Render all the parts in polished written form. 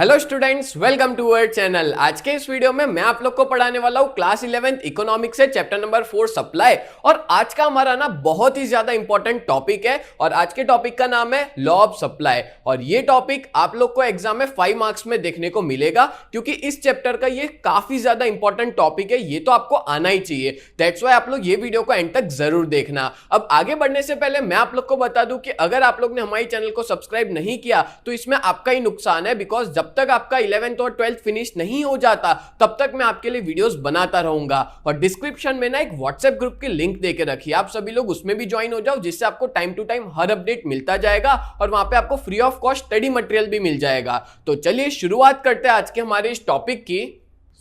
Hello students, welcome to our channel. आज के इस वीडियो में मैं आप लोग को पढ़ाने वाला हूं क्लास 11th इकोनॉमिक्स से चैप्टर नंबर 4 सप्लाई। और आज का हमारा ना बहुत ही ज्यादा इंपॉर्टेंट टॉपिक है और आज के टॉपिक का नाम है लॉ ऑफ सप्लाई। और ये टॉपिक आप लोग को एग्जाम में 5 मार्क्स में देखने को मिलेगा क्योंकि इस चैप्टर का ये काफी ज्यादा इंपॉर्टेंट टॉपिक है, ये तो आपको आना ही चाहिए। दैट्स व्हाई आप लोग ये वीडियो को एंड तक जरूर देखना। अब आगे बढ़ने से पहले मैं आप लोग को बता दूं कि अगर आप लोग ने हमारे चैनल को सब्सक्राइब नहीं किया तो इसमें आपका ही नुकसान है, बिकॉज जब तक आपका 11th और 12th फिनिश नहीं हो जाता तब तक मैं आपके लिए वीडियोस बनाता रहूंगा। और डिस्क्रिप्शन में ना एक व्हाट्सएप ग्रुप की लिंक देके रखी है, आप सभी लोग उसमें भी ज्वाइन हो जाओ, जिससे आपको टाइम टू टाइम हर अपडेट मिलता जाएगा और वहां पे आपको free of cost study material भी मिल जाएगा। तो चलिए शुरुआत करते हैं आज के हमारे इस टॉपिक की।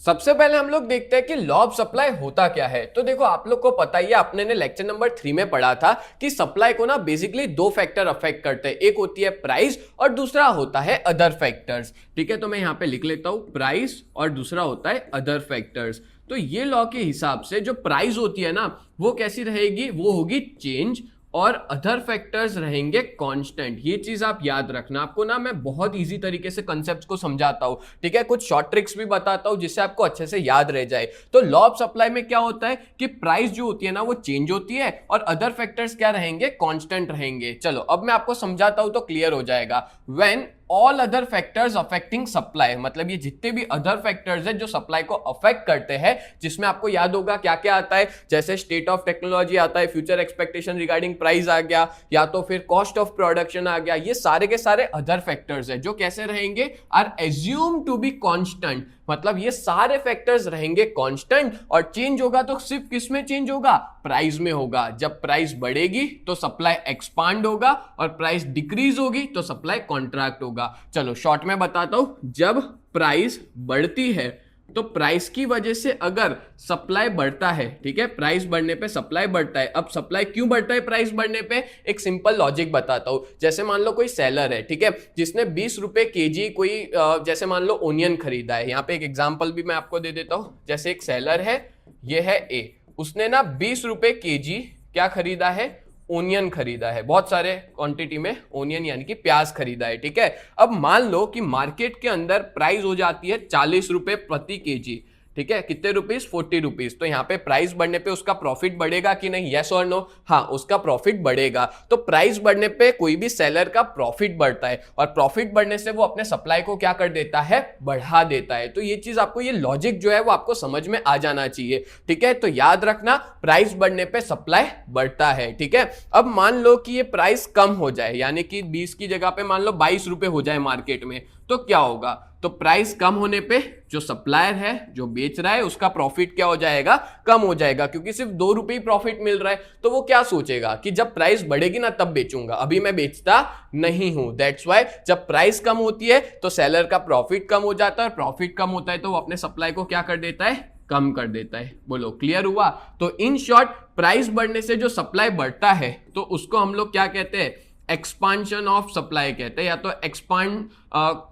सबसे पहले हम लोग देखते हैं कि लॉ ऑफ सप्लाई होता क्या है। तो देखो, आप लोग को पता ही है, आपने ने लेक्चर नंबर 3 में पढ़ा था कि सप्लाई को ना बेसिकली दो फैक्टर अफेक्ट करते हैं। एक होती है प्राइस और दूसरा होता है अदर फैक्टर्स। ठीक है, तो मैं यहां पे लिख लेता हूं प्राइस और दूसरा होता है अदर फैक्टर्स। तो ये लॉ के हिसाब से जो प्राइस होती है ना वो कैसी रहेगी, वो होगी चेंज और अदर फैक्टर्स रहेंगे कांस्टेंट। ये चीज आप याद रखना। आपको ना मैं बहुत इजी तरीके से कॉन्सेप्ट्स को समझाता हूं, ठीक है, कुछ शॉर्ट ट्रिक्स भी बताता हूं जिससे आपको अच्छे से याद रह जाए। तो लॉ ऑफ सप्लाई में क्या होता है कि प्राइस जो होती है ना वो चेंज होती है और अदर फैक्टर्स क्या रहेंगे, कांस्टेंट रहेंगे। चलो अब मैं आपको समझाता हूं तो क्लियर हो जाएगा। When all other factors affecting supply, मतलब ये जितने भी अदर फैक्टर्स हैं जो सप्लाई को अफेक्ट करते हैं, जिसमें आपको याद होगा क्या क्या आता है, जैसे स्टेट ऑफ टेक्नोलॉजी आता है, फ्यूचर एक्सपेक्टेशन रिगार्डिंग प्राइस आ गया, या तो फिर कॉस्ट ऑफ प्रोडक्शन आ गया। ये सारे के सारे अदर फैक्टर्स हैं जो कैसे रहेंगे, are assume to be constant. मतलब ये सारे फैक्टर्स रहेंगे कांस्टेंट और चेंज होगा तो सिर्फ किस में चेंज होगा, प्राइस में होगा। जब प्राइस बढ़ेगी तो सप्लाई एक्सपांड होगा और प्राइस डिक्रीज होगी तो सप्लाई कॉन्ट्रैक्ट होगा। चलो शॉर्ट में बताता हूं, जब प्राइस बढ़ती है तो प्राइस की वजह से अगर सप्लाई बढ़ता है, ठीक है, प्राइस बढ़ने पे सप्लाई बढ़ता है। अब सप्लाई क्यों बढ़ता है प्राइस बढ़ने पे, एक सिंपल लॉजिक बताता हूं। जैसे मान लो कोई सेलर है, ठीक है, जिसने 20 रुपए केजी कोई जैसे मान लो ओनियन खरीदा है। यहां पे एक एग्जांपल भी मैं आपको दे देता हूं। जैसे एक सेलर है, ये है ए, उसने ना 20 रुपए केजी क्या खरीदा है, ओनियन खरीदा है। बहुत सारे क्वांटिटी में ओनियन यानी कि प्याज खरीदा है, ठीक है। अब मान लो कि मार्केट के अंदर प्राइस हो जाती है 40 रुपए प्रति केजी, ठीक है, कितने रुपीस, 40 रुपीस। तो यहाँ पे प्राइस बढ़ने पे उसका प्रॉफिट बढ़ेगा कि नहीं, यस और नो, हाँ उसका प्रॉफिट बढ़ेगा। तो प्राइस बढ़ने पे कोई भी सेलर का प्रॉफिट बढ़ता है और प्रॉफिट बढ़ने से वो अपने सप्लाई को क्या कर देता है, बढ़ा देता है। तो ये चीज आपको, ये लॉजिक जो है वो आपको समझ में आ जाना चाहिए, ठीक है। तो याद रखना, प्राइस बढ़ने पे सप्लाई बढ़ता है, ठीक है। अब मान लो कि ये प्राइस कम हो जाए, यानी कि 20 की जगह पे मान लो 22 रुपए हो जाए मार्केट में, तो क्या होगा, तो प्राइस कम होने पे जो सप्लायर है, जो बेच रहा है, उसका प्रॉफिट क्या हो जाएगा, कम हो जाएगा, क्योंकि सिर्फ 2 रुपए ही प्रॉफिट मिल रहा है। तो वो क्या सोचेगा कि जब प्राइस बढ़ेगी ना तब बेचूंगा, अभी मैं बेचता नहीं हूं। दैट्स व्हाई जब प्राइस कम होती है तो सेलर का प्रॉफिट कम हो जाता है और प्रॉफिट कम होता है तो वो अपने सप्लाई को क्या कर देता है, कम कर देता है। बोलो क्लियर हुआ। तो इन शॉर्ट, प्राइस बढ़ने से जो सप्लाई बढ़ता है तो उसको हम लोग क्या कहते हैं, एक्सपांशन ऑफ सप्लाई कहते हैं, या तो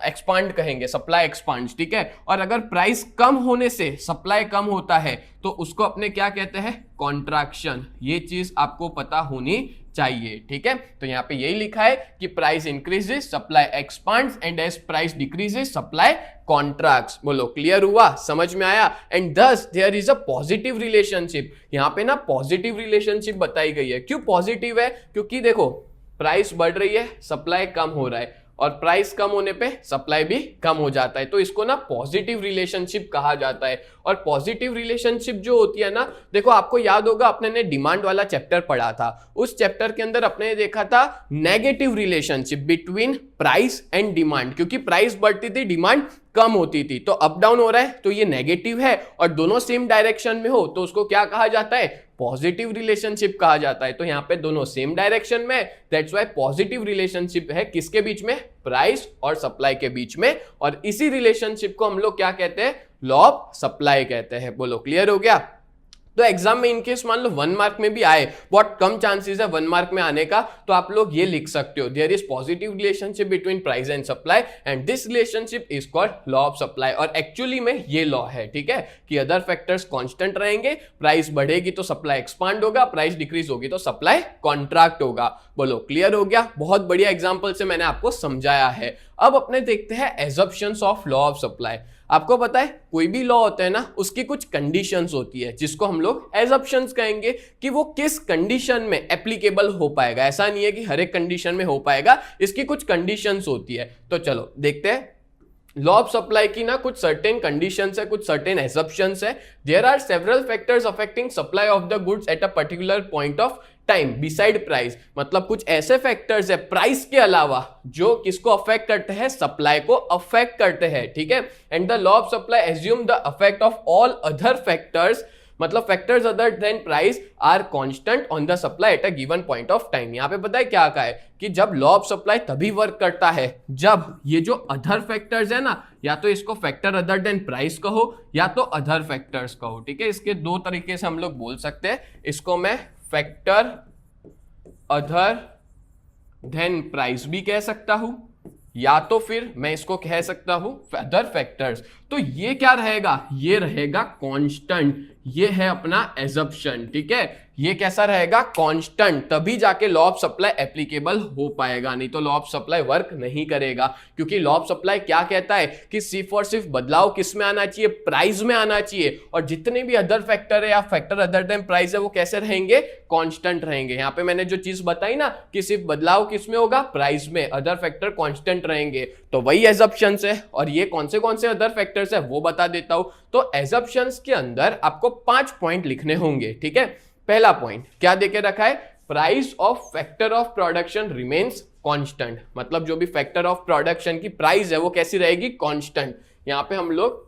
एक्सपांड कहेंगे, सप्लाई एक्सपांड, ठीक है। और अगर प्राइस कम होने से सप्लाई कम होता है तो उसको अपने क्या कहते हैं, कॉन्ट्रैक्शन। ये चीज आपको पता होनी चाहिए, ठीक है। तो यहाँ पे यही लिखा है कि price increases supply expands and as price decreases supply contracts. बोलो क्लियर हुआ, समझ में आया। And thus there is a positive relationship. यहाँ पे ना पॉजिटिव रिलेशनशिप बताई गई है। क्यों पॉजिटिव है, क्योंकि देखो प्राइस बढ़ रही है, सप्लाई कम हो रहा है और प्राइस कम होने पे सप्लाई भी कम हो जाता है, तो इसको ना पॉजिटिव रिलेशनशिप कहा जाता है। और पॉजिटिव रिलेशनशिप जो होती है ना, देखो आपको याद होगा अपने ने डिमांड वाला चैप्टर पढ़ा था, उस चैप्टर के अंदर अपने देखा था negative relationship between price and demand. क्योंकि प्राइस बढ़ती थी, डिमांड कम होती थी, तो अप डाउन हो रहा है तो ये नेगेटिव है, और दोनों सेम डायरेक्शन में हो तो उसको क्या कहा जाता है, पॉजिटिव रिलेशनशिप कहा जाता है। तो यहाँ पे दोनों सेम डायरेक्शन में, दैट्स व्हाई पॉजिटिव रिलेशनशिप है किसके बीच में, प्राइस और सप्लाई के बीच में। और इसी रिलेशनशिप को हम लोग क्या कहते हैं, लॉ ऑफ सप्लाई कहते हैं। बोलो क्लियर हो गया। तो एग्जाम में इनकेस मान लो 1 मार्क में भी आए, बहुत कम चांसेस है 1 मार्क में आने का, तो आप लोग ये लिख सकते हो, there is positive relationship between price and supply and this relationship is called law of supply. और एक्चुअली में ये लॉ है, ठीक है, कि अदर फैक्टर्स कांस्टेंट रहेंगे, प्राइस बढ़ेगी तो सप्लाई एक्सपांड होगा, प्राइस डिक्रीज होगी तो सप्लाई कॉन्ट्रैक्ट होगा। बोलो क्लियर हो गया? बहुत बढ़िया एग्जांपल से मैंने आपको समझाया है। अब अपने देखते हैं assumptions of law of supply. आपको पता है कोई भी लॉ होता है ना, उसकी कुछ कंडीशंस होती है जिसको हम लोग एजम्पशंस कहेंगे कि वो किस कंडीशन में एप्लीकेबल हो पाएगा। ऐसा नहीं है कि हर एक कंडीशन में हो पाएगा, इसकी कुछ कंडीशंस होती है। तो चलो देखते हैं लॉ ऑफ सप्लाई की ना कुछ सर्टेन कंडीशंस है, कुछ सर्टेन एजम्पशंस है। There are several factors affecting supply of the goods at a particular point of time beside price. मतलब कुछ ऐसे फैक्टर्स है प्राइस के अलावा जो किसको अफेक्ट करते हैं, सप्लाई को अफेक्ट करते हैं, ठीक है। And the law of supply assume the affect of all other factors, मतलब factors other than price are constant on the supply at a given point of time. यहां पे पता है क्या कहा है कि जब लॉ ऑफ सप्लाई तभी वर्क करता है जब ये जो अदर फैक्टर्स है ना, या तो इसको फैक्टर अदर देन प्राइस कहो या तो अदर फैक्टर्स कहो, ठीक है। इसके दो तरीके से हम लोग बोल सकते हैं। इसको मैं फैक्टर अदर देन प्राइस भी कह सकता हूं, या तो फिर मैं इसको कह सकता हूं अदर फैक्टर्स। तो ये क्या रहेगा, ये रहेगा कांस्टेंट। ये है अपना एजम्पशन, ठीक है। ये कैसा रहेगा, कांस्टेंट, तभी जाके लॉ ऑफ सप्लाई एप्लीकेबल हो पाएगा, नहीं तो लॉ ऑफ सप्लाई वर्क नहीं करेगा। क्योंकि लॉ ऑफ सप्लाई क्या कहता है कि सिर्फ और सिर्फ बदलाव किस में आना चाहिए, प्राइस में आना चाहिए, और जितने भी अदर फैक्टर है या फैक्टर अदर देन प्राइस है वो कैसे रहेंगे, कांस्टेंट रहेंगे। यहां पे मैंने जो चीज बताई ना कि सिर्फ बदलाव किस में होगा, प्राइस में, अदर फैक्टर कांस्टेंट रहेंगे, तो वही एजम्पशंस है। और ये कौन से अदर फैक्टर्स है वो बता देता हूं। तो एजम्पशंस के अंदर आपको 5 पॉइंट लिखने होंगे, ठीक है। पहला पॉइंट क्या देके रखा है, price of factor of production remains constant. मतलब जो भी फैक्टर ऑफ प्रोडक्शन की प्राइस है वो कैसी रहेगी, कांस्टेंट। यहां पे हम लोग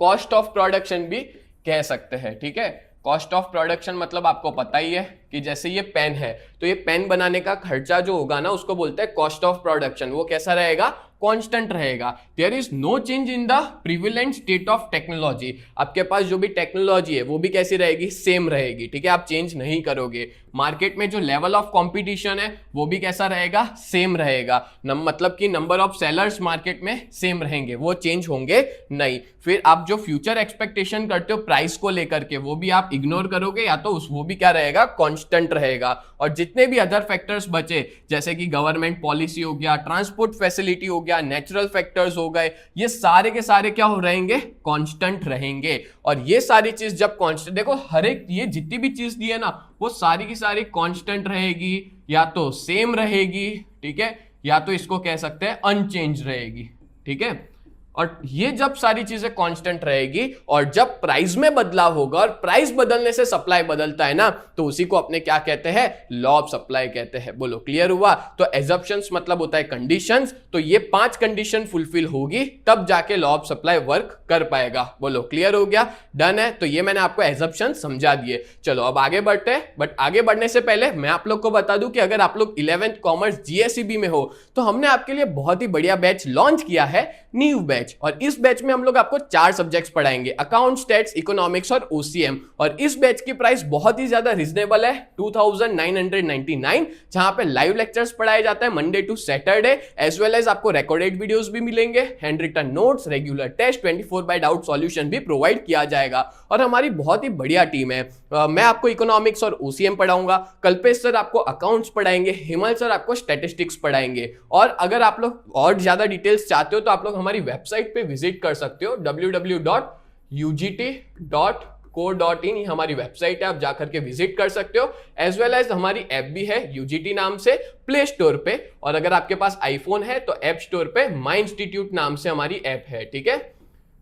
कॉस्ट ऑफ प्रोडक्शन भी कह सकते हैं, ठीक है। कॉस्ट ऑफ प्रोडक्शन मतलब आपको पता ही है कि जैसे ये पेन है तो ये पेन बनाने का खर्चा जो होगा ना उसको बोलते हैं कॉस्ट ऑफ प्रोडक्शन। वो कैसा रहेगा, कांस्टेंट रहेगा। There is no change in the prevalent state of technology. आपके पास जो भी टेक्नोलॉजी है वो भी कैसी रहेगी, सेम रहेगी, ठीक है। आप चेंज नहीं करोगे। मार्केट में जो लेवल ऑफ कंपटीशन है वो भी कैसा रहेगा, सेम रहेगा। मतलब कि नंबर ऑफ सेलर्स मार्केट में सेम रहेंगे, वो चेंज होंगे नहीं। फिर आप जो फ्यूचर एक्सपेक्टेशन करते हो प्राइस को लेकर के वो भी आप इग्नोर करोगे, या तो वो भी क्या रहेगा, कांस्टेंट रहेगा। और जितने भी अदर फैक्टर्स बचे जैसे कि गवर्नमेंट पॉलिसी हो गया, ट्रांसपोर्ट फैसिलिटी हो गया, नेचुरल फैक्टर्स हो गए, ये सारे के सारे क्या हो रहेंगे, कांस्टेंट रहेंगे। और ये सारी चीज जब कांस्टेंट, देखो हर एक ये जितनी भी चीज दी है ना वो सारी की सारी कांस्टेंट रहेगी, या तो सेम रहेगी, ठीक है, या तो इसको कह सकते हैं अनचेंज रहेगी, ठीक है। और ये जब सारी चीजें कांस्टेंट रहेगी और जब प्राइस में बदलाव होगा, और प्राइस बदलने से सप्लाई बदलता है ना, तो उसी को अपने क्या कहते हैं, लॉ ऑफ सप्लाई कहते हैं। बोलो क्लियर हुआ? तो एजम्पशंस मतलब होता है कंडीशंस। तो ये 5 कंडीशन फुलफिल होगी तब जाके लॉ ऑफ सप्लाई वर्क कर पाएगा। बोलो क्लियर हो गया? डन है। तो ये मैंने आपको एजम्पशन समझा दिए। चलो अब आगे बढ़ते हैं, बट आगे बढ़ने से पहले मैं आप लोग को बता दूं कि अगर आप लोग 11th कॉमर्स जीएसईबी में हो तो हमने आपके लिए बहुत ही बढ़िया बैच लॉन्च किया है, न्यू बैच। और इस बैच में हम लोग आपको 4 सब्जेक्ट्स पढ़ाएंगे, अकाउंट, स्टैट्स, इकोनॉमिक्स और ओसीएम। और इस बैच की प्राइस बहुत ही ज्यादा रिजनेबल है, 2999, जहां पे लाइव लेक्चर्स पढ़ाए जाते हैं Monday to Saturday, as well as आपको रिकॉर्डेड वीडियोस भी मिलेंगे, handwritten notes, regular test, 24 by doubt solution भी प्रोवाइड किया जाएगा। और हमारी बहुत ही बढ़िया टीम है। मैं आपको इकोनॉमिक्स और ओसीएम पढ़ाऊंगा, कल्पेश सर आपको अकाउंट्स पढ़ाएंगे, हिमल सर आपको स्टैटिस्टिक्स पढ़ाएंगे। और अगर आप लोग और ज्यादा डिटेल्स चाहते हो तो आप लोग हमारी वेबसाइट पे विजिट कर सकते हो, www.ugt.co.in हमारी वेबसाइट है, आप जाकर के विजिट कर सकते हो। एज वेल एज हमारी ऐप भी है यूजीटी नाम से प्ले स्टोर पे, और अगर आपके पास आईफोन है तो ऐप स्टोर पे माई इंस्टीट्यूट नाम से हमारी ऐप है, ठीक है।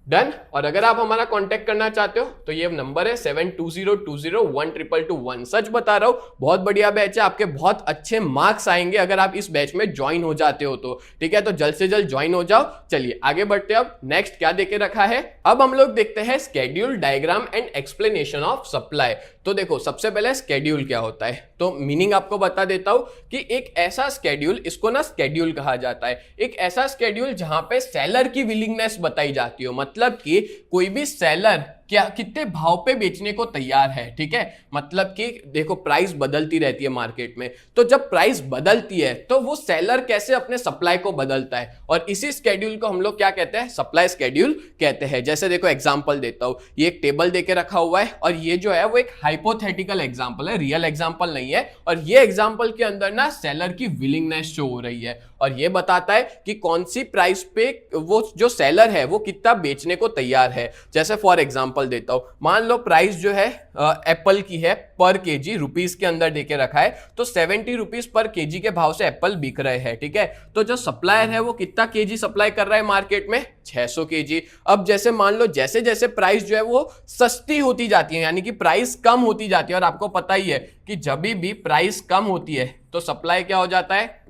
डन। और अगर आप हमारा कांटेक्ट करना चाहते हो तो ये नंबर है 7220122221। सच बता रहा हूं, बहुत बढ़िया बैच है, आपके बहुत अच्छे मार्क्स आएंगे अगर आप इस बैच में ज्वाइन हो जाते हो तो, ठीक है। तो जल्द से जल्द ज्वाइन हो जाओ। चलिए आगे बढ़ते हैं। अब नेक्स्ट क्या देके रखा है, अब हम लोग देखते हैं schedule, diagram and explanation of supply. तो देखो सबसे पहले स्केड्यूल क्या होता है, तो मीनिंग आपको बता देता हूं कि एक ऐसा स्केड्यूल, इसको ना स्केड्यूल कहा जाता है, एक ऐसा स्केड्यूल जहां पे सेलर की विलिंगनेस बताई जाती हो। मतलब कि कोई भी सेलर क्या कितने भाव पे बेचने को तैयार है। ठीक है, मतलब कि देखो प्राइस बदलती रहती है मार्केट में, तो जब प्राइस बदलती है तो वो सेलर कैसे अपने सप्लाई को बदलता है, और इसी स्केड्यूल को हम लोग क्या कहते हैं, सप्लाई स्केड्यूल कहते हैं। जैसे देखो एग्जांपल देता हूं, ये एक टेबल देके रखा हुआ है और ये जो है वो एक हाइपोथेटिकल एग्जांपल है, रियल एग्जांपल नहीं है। और ये एग्जांपल के अंदर ना सेलर की विलिंगनेस शो हो रही है और ये बताता है कि कौन सी प्राइस पे वो जो सेलर है वो कितना बेचने को तैयार है। जैसे फॉर एग्जांपल देता हूं, मान लो प्राइस जो है एप्पल की है पर केजी रुपीस के अंदर देके रखा है, तो 70 रुपीस पर केजी के भाव से एप्पल बिक रहे हैं। ठीक है, तो जो सप्लायर है वो कितना केजी सप्लाई कर रहा है मार्केट में, 600 केजी। अब जैसे मान लो जैसे जैसे प्राइस जो है वो सस्ती होती जाती है, यानी कि प्राइस कम होती जाती है, और आपको पता ही है कि जब भी प्राइस कम होती है तो सप्लाई क्या हो जाता है,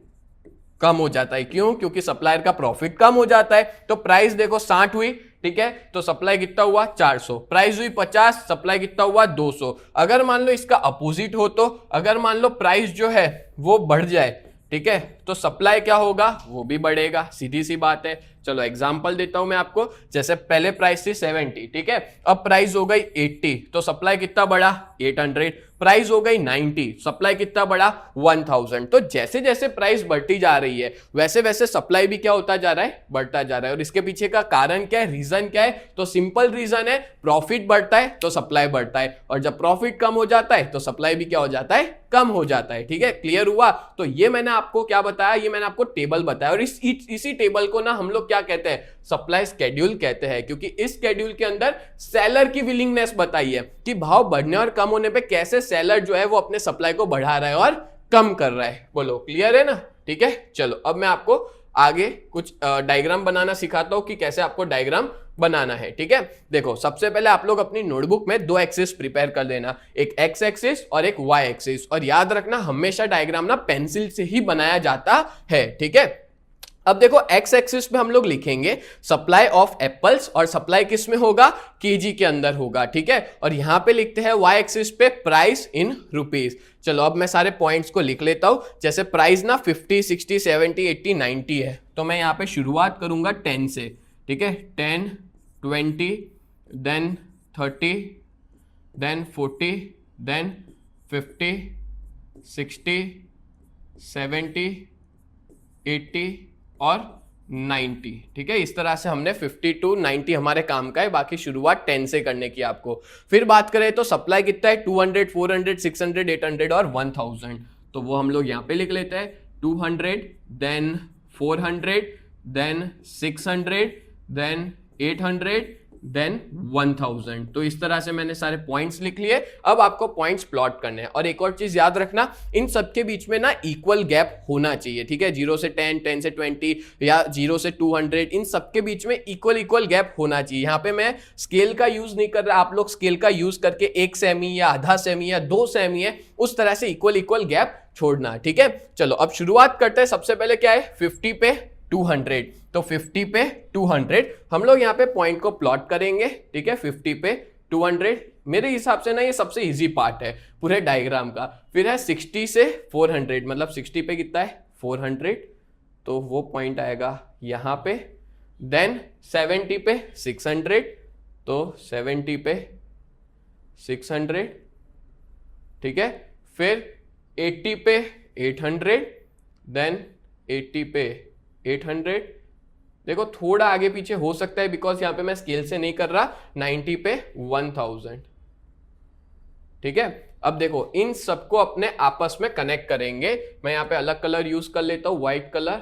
कम हो जाता है। क्यों? क्योंकि सप्लायर का प्रॉफिट कम हो जाता है। तो प्राइस देखो 60 हुई, ठीक है, तो सप्लाई कितना हुआ 400, प्राइस हुई 50, सप्लाई कितना हुआ 200। अगर मान लो इसका अपोजिट हो, तो अगर मान लो प्राइस जो है वो बढ़ जाए, ठीक है, तो सप्लाई क्या होगा, वो भी बढ़ेगा, सीधी सी बात है। चलो एग्जांपल देता हूं मैं आपको, जैसे पहले प्राइस थी 70, ठीक है, अब प्राइस हो गई 80, तो सप्लाई कितना बढ़ा 800, प्राइस हो गई 90, सप्लाई कितना बढ़ा 1000। तो जैसे जैसे प्राइस बढ़ती जा रही है वैसे वैसे सप्लाई भी क्या होता जा रहा है, बढ़ता जा रहा है। और इसके पीछे का कारण क्या है, रीजन क्या है, तो सिंपल रीजन है, प्रॉफिट बढ़ता है तो सप्लाई बढ़ता है, और जब प्रॉफिट कम हो जाता है तो सप्लाई भी क्या हो जाता है, कम हो जाता है। ठीक है, क्लियर हुआ? तो ये मैंने आपको क्या बताया, ये मैंने आपको टेबल बताया, और इसी टेबल को ना हम लोग क्या कहते हैं, सप्लाई स्केड्यूल कहते हैं, क्योंकि इस स्केड्यूल के अंदर सेलर की विलिंगनेस बताई है कि भाव बढ़ने और कम होने पे कैसे सेलर जो है वो अपने सप्लाई को बढ़ा रहा है और कम कर रहा है। बोलो क्लियर है ना? ठीक है, चलो अब मैं आपको आगे कुछ डायग्राम बनाना सिखाता हूं कि कैसे आपको डायग्राम बनाना है। ठीक है, देखो सबसे पहले आप लोग अपनी नोटबुक में दो एक्सिस प्रिपेयर कर लेना, एक एक्स एक्सिस और एक वाई एक्सिस, और याद रखना हमेशा डायग्राम ना पेंसिल से ही बनाया जाता है। ठीक है, अब देखो एक्स एक्सिस पे हम लोग लिखेंगे सप्लाई ऑफ एप्पल्स, और सप्लाई किस में होगा, केजी के अंदर होगा। ठीक है, और यहां पे लिखते हैं वाई एक्सिस पे प्राइस इन रुपीस। चलो अब मैं सारे पॉइंट्स को लिख लेता हूं। जैसे प्राइस ना 50, 60, 70, 80, 90 है, तो मैं यहां पे शुरुआत करूंगा 10 से। ठीक है, 10, 20, देन 30, देन 40, देन 50, 60, 70, 80 और 90। ठीक है, इस तरह से हमने 50 to 90 हमारे काम का है, बाकी शुरुआत 10 से करने की आपको। फिर बात करें तो सप्लाई कितना है, 200, 400, 600, 800 और 1000, तो वो हम लोग यहाँ पे लिख लेते हैं 200, देन 400, देन 600, देन 800, देन 1000। तो इस तरह से मैंने सारे पॉइंट्स लिख लिए। अब आपको पॉइंट्स प्लॉट करने हैं, और एक और चीज याद रखना, इन सबके बीच में ना इक्वल गैप होना चाहिए। ठीक है, 0 से 10, 10 से 20 या 0 से 200, इन सबके बीच में इक्वल गैप होना चाहिए। यहाँ पे मैं स्केल का यूज नहीं कर रहा, आप लोग स्केल का यूज करके 1 सेमी या आधा सेमी या 2 सेमी है उस तरह से इक्वल गैप छोड़ना। ठीक है, चलो अब शुरुआत करते हैं। सबसे पहले क्या है, 50 पे 200, तो 50 पे 200 हम लोग यहाँ पे पॉइंट को प्लॉट करेंगे। ठीक है, 50 पे 200 मेरे हिसाब से ना ये सबसे इजी पार्ट है पूरे डायग्राम का। फिर है 60 से 400, मतलब 60 पे कितना है 400, तो वो पॉइंट आएगा यहाँ पे। देन 70 पे 600, तो 70 पे 600। ठीक है, फिर 80 पे 800, देन 80 पे 800। देखो थोड़ा आगे पीछे हो सकता है बिकॉज यहां पे मैं स्केल से नहीं कर रहा। 90 पे 1000। ठीक है, अब देखो इन सबको अपने आपस में कनेक्ट करेंगे। मैं यहां पे अलग कलर यूज कर लेता हूं, व्हाइट कलर।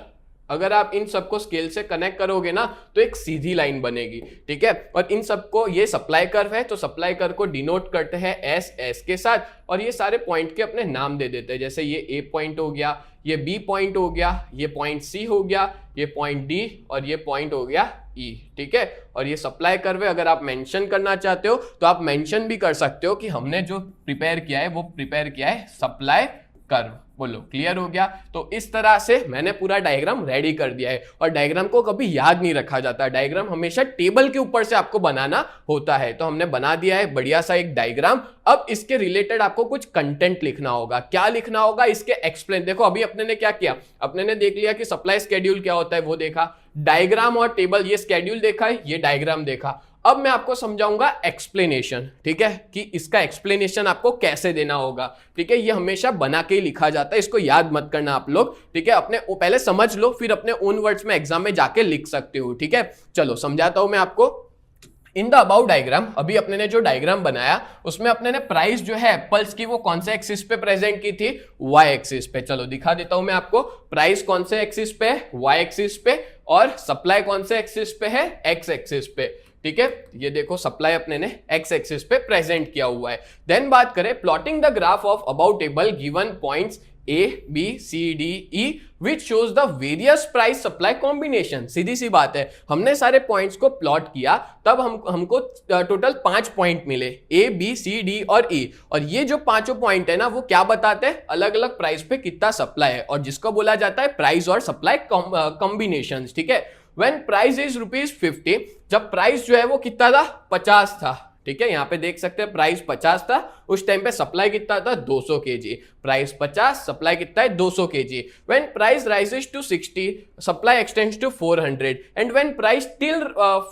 अगर आप इन सबको स्केल से कनेक्ट करोगे ना तो एक सीधी लाइन बनेगी। ठीक है, और इन सबको, ये सप्लाई कर्व है तो सप्लाई कर्व को डिनोट करते हैं एस के साथ, और ये सारे पॉइंट के अपने नाम दे देते हैं। जैसे ये ए पॉइंट हो गया, ये बी पॉइंट हो गया, ये पॉइंट सी हो गया, ये पॉइंट डी, और ये पॉइंट हो गया ई। ठीक है, और ये सप्लाई कर्व है। अगर आप मेंशन करना चाहते हो तो आप मेंशन भी कर सकते हो कि हमने जो प्रिपेयर किया है वो प्रिपेयर किया है सप्लाई कर्व। बोलो क्लियर हो गया? तो इस तरह से मैंने पूरा डायग्राम रेडी कर दिया है, और डायग्राम को कभी याद नहीं रखा जाता, डायग्राम हमेशा टेबल के ऊपर से आपको बनाना होता है। तो हमने बना दिया है बढ़िया सा एक डायग्राम। अब इसके रिलेटेड आपको कुछ कंटेंट लिखना होगा। क्या लिखना होगा, इसके एक्सप्लेन। देखो अभी अपने ने क्या किया, अपने ने देख लिया कि सप्लाई स्केड्यूल क्या होता है, वो देखा, डायग्राम और टेबल, ये स्केड्यूल देखा है, ये डायग्राम देखा। अब मैं आपको समझाऊंगा एक्सप्लेनेशन, ठीक है, कि इसका एक्सप्लेनेशन आपको कैसे देना होगा, ठीक है। ये हमेशा बना के ही लिखा जाता है, इसको याद मत करना आप लोग, ठीक है। अपने पहले समझ लो, फिर अपने ओन वर्ड्स में एग्जाम में जाके लिख सकते हो, ठीक है। चलो समझाता हूं मैं आपको। इन द अबाउट डायग्राम, अभी अपने ने जो डायग्राम बनाया उसमें अपने ने प्राइस जो है एप्पल्स की वो कौन से एक्सिस पे प्रेजेंट की थी, वाई एक्सिस पे। चलो दिखा देता हूं मैं आपको, प्राइस कौन से एक्सिस पे है, वाई एक्सिस पे, और सप्लाई कौन से एक्सिस पे है, एक्स एक्सिस पे, ठीक है। ये देखो सप्लाई अपने ने एक्स एक्सिस पे प्रेजेंट किया हुआ है। देन बात करें plotting the graph of about table given points A, B, C, D, E which shows the various price supply combination। सीधी सी बात है, हमने सारे पॉइंट्स को प्लॉट किया, तब हमको टोटल 5 पॉइंट मिले, A, B, C, D और E। और ये जो पांचों पॉइंट है ना, वो क्या बताते हैं, अलग अलग प्राइस पे कितना सप्लाई है, और जिसको बोला जाता है प्राइस और सप्लाई कॉम्बिनेशन, ठीक है। व्हेन प्राइस इज ₹50, जब प्राइस जो है वो कितना था, 50 था, ठीक है। यहां पे देख सकते हैं प्राइस 50 था, उस टाइम पे सप्लाई कितना था, 200 kg। प्राइस 50, सप्लाई कितना है, 200 kg। When price rises to 60, supply extends to 400, and when price still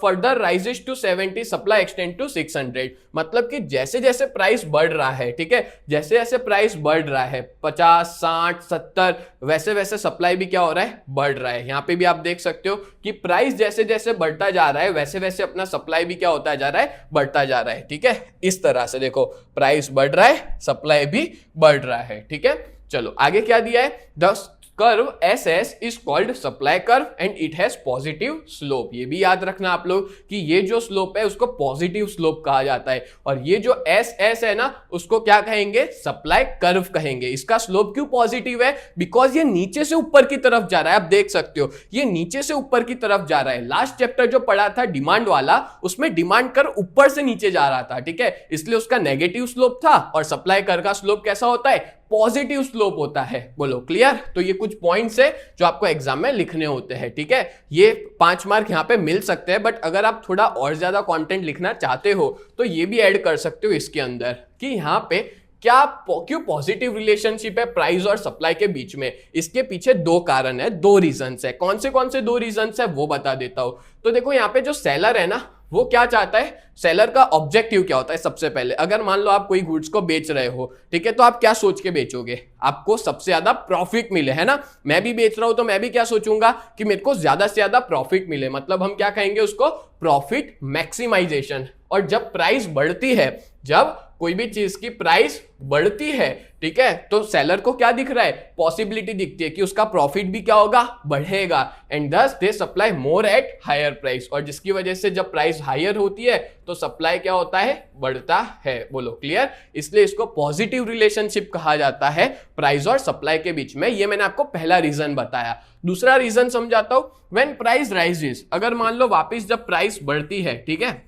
further rises to 70, supply extend to 600। मतलब कि जैसे जैसे प्राइस बढ़ रहा है, ठीक है, जैसे जैसे प्राइस बढ़ रहा है 50, 60, 70, वैसे वैसे सप्लाई भी क्या हो रहा है, बढ़ रहा है। यहां पे भी आप देख सकते हो कि प्राइस जैसे जैसे बढ़ता जा रहा है, वैसे वैसे अपना सप्लाई भी क्या होता जा रहा है, बढ़ता जा रहा है, ठीक है। इस तरह से देखो, प्राइस बढ़ रहा है, सप्लाई भी बढ़ रहा है, ठीक है। चलो आगे क्या दिया है, the curve SS is called supply curve and it has positive slope। ये भी याद रखना आप लोग कि ये जो स्लोप है उसको पॉजिटिव स्लोप कहा जाता है, और ये जो SS है ना, उसको क्या कहेंगे, सप्लाई कर्व कहेंगे। इसका स्लोप क्यों पॉजिटिव है, बिकॉज ये नीचे से ऊपर की तरफ जा रहा है। आप देख सकते हो ये नीचे से ऊपर की तरफ जा रहा है। लास्ट चैप्टर जो पढ़ा था डिमांड वाला, उसमें डिमांड कर्व ऊपर से नीचे जा रहा था, ठीक है, इसलिए उसका नेगेटिव स्लोप था, और सप्लाई कर्व का स्लोप कैसा होता है, पॉजिटिव स्लोप होता है। बोलो क्लियर। तो ये कुछ पॉइंट्स है जो आपको एग्जाम में लिखने होते हैं, ठीक है। ये 5 मार्क यहाँ पे मिल सकते हैं, बट अगर आप थोड़ा और ज्यादा कंटेंट लिखना चाहते हो तो ये भी ऐड कर सकते हो इसके अंदर, कि यहाँ पे क्यों पॉजिटिव रिलेशनशिप है प्राइस और सप्लाई के बीच में। इसके पीछे 2 कारण है, 2 रीजंस है। कौन से 2 रीजंस है वो बता देता हूं। तो देखो यहाँ पे जो सेलर है ना, वो क्या चाहता है, सेलर का ऑब्जेक्टिव क्या होता है। सबसे पहले अगर मान लो आप कोई गुड्स को बेच रहे हो, ठीक है, तो आप क्या सोच के बेचोगे, आपको सबसे ज्यादा प्रॉफिट मिले, है ना। मैं भी बेच रहा हूं तो मैं भी क्या सोचूंगा कि मेरे को ज्यादा से ज्यादा प्रॉफिट मिले, मतलब हम क्या कहेंगे उसको, प्रॉफिट मैक्सिमाइजेशन। और जब प्राइस बढ़ती है, जब कोई भी चीज की प्राइस बढ़ती है, ठीक है, तो सेलर को क्या दिख रहा है, पॉसिबिलिटी दिखती है कि उसका प्रॉफिट भी क्या होगा, बढ़ेगा, and thus they supply more at higher price. और जिसकी वजह से जब प्राइस हायर होती है तो सप्लाई क्या होता है, बढ़ता है। बोलो क्लियर। इसलिए इसको पॉजिटिव रिलेशनशिप कहा जाता है प्राइस और सप्लाई के बीच में। ये मैंने आपको पहला रीजन बताया। दूसरा रीजन समझाता हूं, व्हेन प्राइस राइजेस, अगर मान लो वापस जब प्राइस बढ़ती है, ठीक है,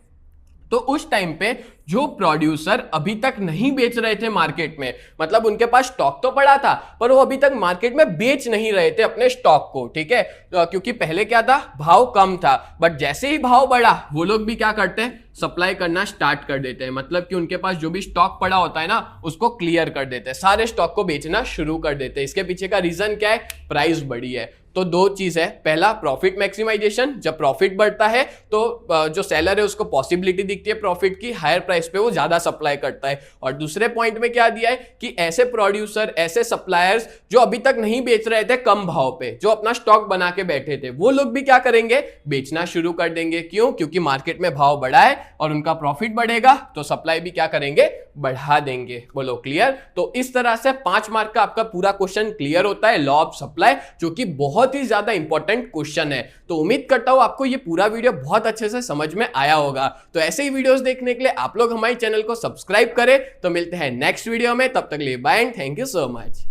तो उस टाइम पे जो प्रोड्यूसर अभी तक नहीं बेच रहे थे मार्केट में, मतलब उनके पास स्टॉक तो पड़ा था पर वो अभी तक मार्केट में बेच नहीं रहे थे अपने स्टॉक को, ठीक है, क्योंकि पहले क्या था, भाव कम था, बट जैसे ही भाव बढ़ा वो लोग भी क्या करते हैं, सप्लाई करना स्टार्ट कर देते हैं। मतलब कि उनके पास जो भी स्टॉक पड़ा होता है ना, उसको क्लियर कर देते हैं, सारे स्टॉक को बेचना शुरू कर देते हैं। इसके पीछे का रीजन क्या है, प्राइस बढ़ी है। तो 2 चीज है, पहला प्रॉफिट मैक्सिमाइजेशन, जब प्रॉफिट बढ़ता है तो जो सेलर है उसको पॉसिबिलिटी दिखती है प्रॉफिट की, हायर प्राइस पे वो ज्यादा सप्लाई करता है। और दूसरे पॉइंट में क्या दिया है कि ऐसे प्रोड्यूसर, ऐसे सप्लायर्स जो अभी तक नहीं बेच रहे थे कम भाव पे, जो अपना स्टॉक बना के बैठे थे, वो लोग भी क्या करेंगे, बेचना शुरू कर देंगे। क्यों, क्योंकि मार्केट में भाव बढ़ा है और उनका प्रॉफिट बढ़ेगा तो सप्लाई भी क्या करेंगे, बढ़ा देंगे। बोलो क्लियर। तो इस तरह से 5 मार्क का आपका पूरा क्वेश्चन क्लियर होता है, लॉ ऑफ सप्लाई, जो कि बहुत ही ज्यादा इंपॉर्टेंट क्वेश्चन है। तो उम्मीद करता हूं आपको ये पूरा वीडियो बहुत अच्छे से समझ में आया होगा। तो ऐसे ही वीडियोस देखने के लिए आप लोग हमारे चैनल को सब्सक्राइब करें। तो मिलते हैं नेक्स्ट वीडियो में, तब तक के लिए bye and thank you so much.